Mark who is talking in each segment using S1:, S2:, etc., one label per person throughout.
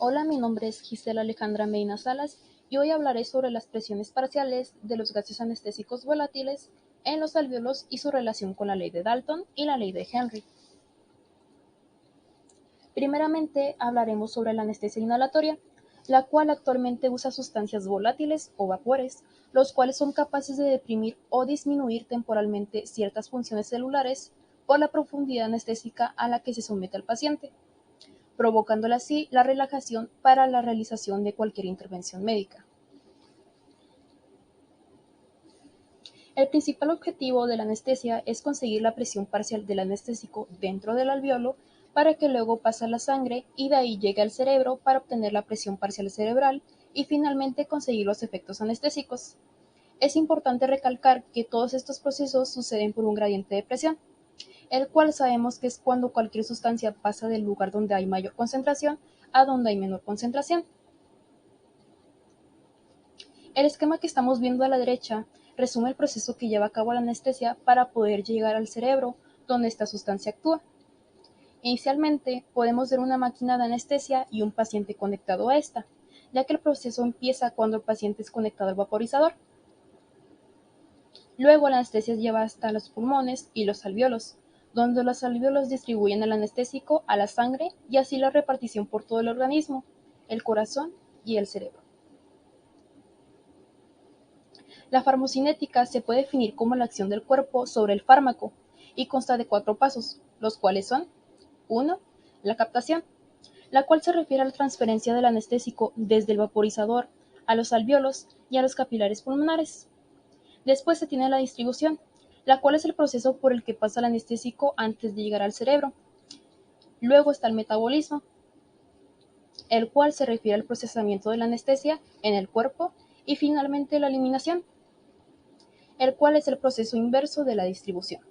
S1: Hola, mi nombre es Gisela Alejandra Medina Salas y hoy hablaré sobre las presiones parciales de los gases anestésicos volátiles en los alvéolos y su relación con la ley de Dalton y la ley de Henry. Primeramente hablaremos sobre la anestesia inhalatoria, la cual actualmente usa sustancias volátiles o vapores, los cuales son capaces de deprimir o disminuir temporalmente ciertas funciones celulares por la profundidad anestésica a la que se somete al paciente, provocándole así la relajación para la realización de cualquier intervención médica. El principal objetivo de la anestesia es conseguir la presión parcial del anestésico dentro del alvéolo para que luego pase a la sangre y de ahí llegue al cerebro para obtener la presión parcial cerebral y finalmente conseguir los efectos anestésicos. Es importante recalcar que todos estos procesos suceden por un gradiente de presión, el cual sabemos que es cuando cualquier sustancia pasa del lugar donde hay mayor concentración a donde hay menor concentración. El esquema que estamos viendo a la derecha resume el proceso que lleva a cabo la anestesia para poder llegar al cerebro donde esta sustancia actúa. Inicialmente podemos ver una máquina de anestesia y un paciente conectado a esta, ya que el proceso empieza cuando el paciente es conectado al vaporizador. Luego la anestesia lleva hasta los pulmones y los alvéolos, donde los alvéolos distribuyen el anestésico a la sangre y así la repartición por todo el organismo, el corazón y el cerebro. La farmacocinética se puede definir como la acción del cuerpo sobre el fármaco y consta de 4 pasos, los cuales son: 1. La captación, la cual se refiere a la transferencia del anestésico desde el vaporizador a los alvéolos y a los capilares pulmonares. Después se tiene la distribución, la cual es el proceso por el que pasa el anestésico antes de llegar al cerebro. Luego está el metabolismo, el cual se refiere al procesamiento de la anestesia en el cuerpo, y finalmente la eliminación, el cual es el proceso inverso de la distribución.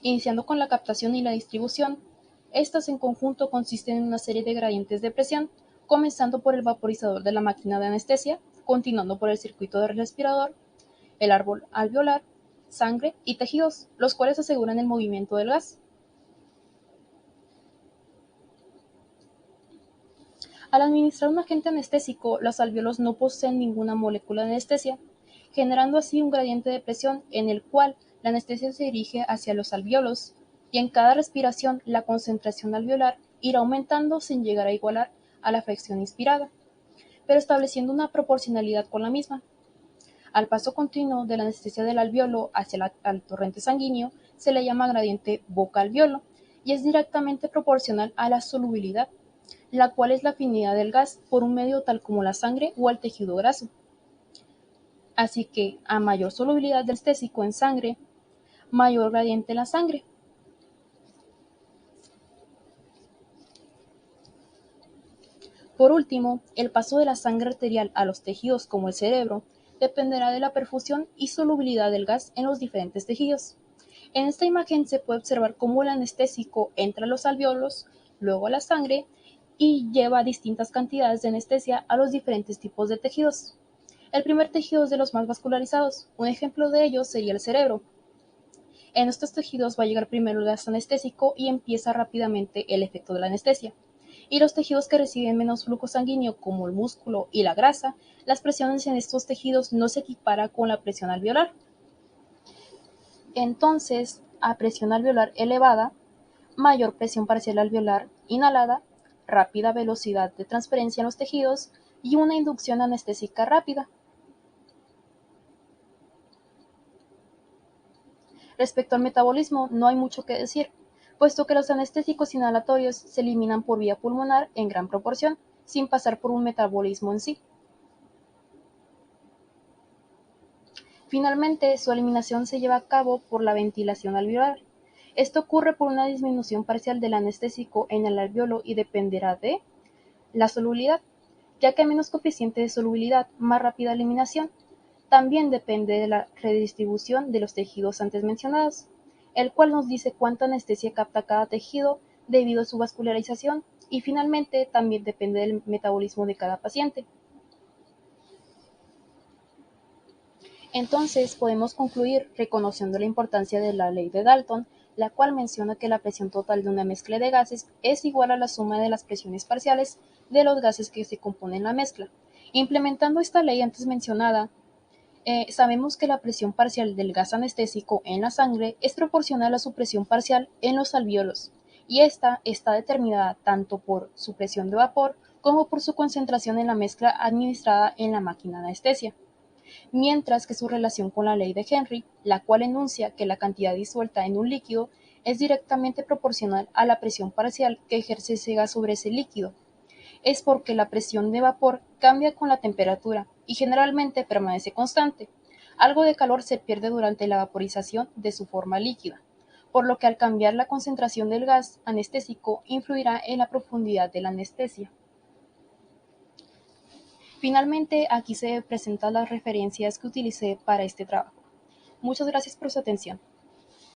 S1: Iniciando con la captación y la distribución, estas en conjunto consisten en una serie de gradientes de presión, comenzando por el vaporizador de la máquina de anestesia, continuando por el circuito del respirador, el árbol alveolar, sangre y tejidos, los cuales aseguran el movimiento del gas. Al administrar un agente anestésico, los alvéolos no poseen ninguna molécula de anestesia, generando así un gradiente de presión en el cual la anestesia se dirige hacia los alvéolos, y en cada respiración la concentración alveolar irá aumentando sin llegar a igualar a la fracción inspirada, pero estableciendo una proporcionalidad con la misma. Al paso continuo de la anestesia del alvéolo hacia el torrente sanguíneo se le llama gradiente boca-alvéolo y es directamente proporcional a la solubilidad, la cual es la afinidad del gas por un medio tal como la sangre o el tejido graso. Así que a mayor solubilidad del anestésico en sangre, mayor gradiente en la sangre. Por último, el paso de la sangre arterial a los tejidos como el cerebro dependerá de la perfusión y solubilidad del gas en los diferentes tejidos. En esta imagen se puede observar cómo el anestésico entra a los alvéolos, luego a la sangre y lleva distintas cantidades de anestesia a los diferentes tipos de tejidos. El primer tejido es de los más vascularizados. Un ejemplo de ello sería el cerebro. En estos tejidos va a llegar primero el gas anestésico y empieza rápidamente el efecto de la anestesia. Y los tejidos que reciben menos flujo sanguíneo, como el músculo y la grasa, las presiones en estos tejidos no se equipara con la presión alveolar. Entonces, a presión alveolar elevada, mayor presión parcial alveolar inhalada, rápida velocidad de transferencia en los tejidos y una inducción anestésica rápida. Respecto al metabolismo, no hay mucho que decir, puesto que los anestésicos inhalatorios se eliminan por vía pulmonar en gran proporción, sin pasar por un metabolismo en sí. Finalmente, su eliminación se lleva a cabo por la ventilación alveolar. Esto ocurre por una disminución parcial del anestésico en el alvéolo y dependerá de la solubilidad, ya que a menos coeficiente de solubilidad, más rápida eliminación. También depende de la redistribución de los tejidos antes mencionados, el cual nos dice cuánta anestesia capta cada tejido debido a su vascularización, y finalmente también depende del metabolismo de cada paciente. Entonces podemos concluir, reconociendo la importancia de la ley de Dalton, la cual menciona que la presión total de una mezcla de gases es igual a la suma de las presiones parciales de los gases que se componen la mezcla. Implementando esta ley antes mencionada, sabemos que la presión parcial del gas anestésico en la sangre es proporcional a su presión parcial en los alvéolos, y esta está determinada tanto por su presión de vapor como por su concentración en la mezcla administrada en la máquina de anestesia, mientras que su relación con la ley de Henry, la cual enuncia que la cantidad disuelta en un líquido es directamente proporcional a la presión parcial que ejerce ese gas sobre ese líquido, es porque la presión de vapor cambia con la temperatura y generalmente permanece constante. Algo de calor se pierde durante la vaporización de su forma líquida, por lo que al cambiar la concentración del gas anestésico influirá en la profundidad de la anestesia. Finalmente, aquí se presentan las referencias que utilicé para este trabajo. Muchas gracias por su atención.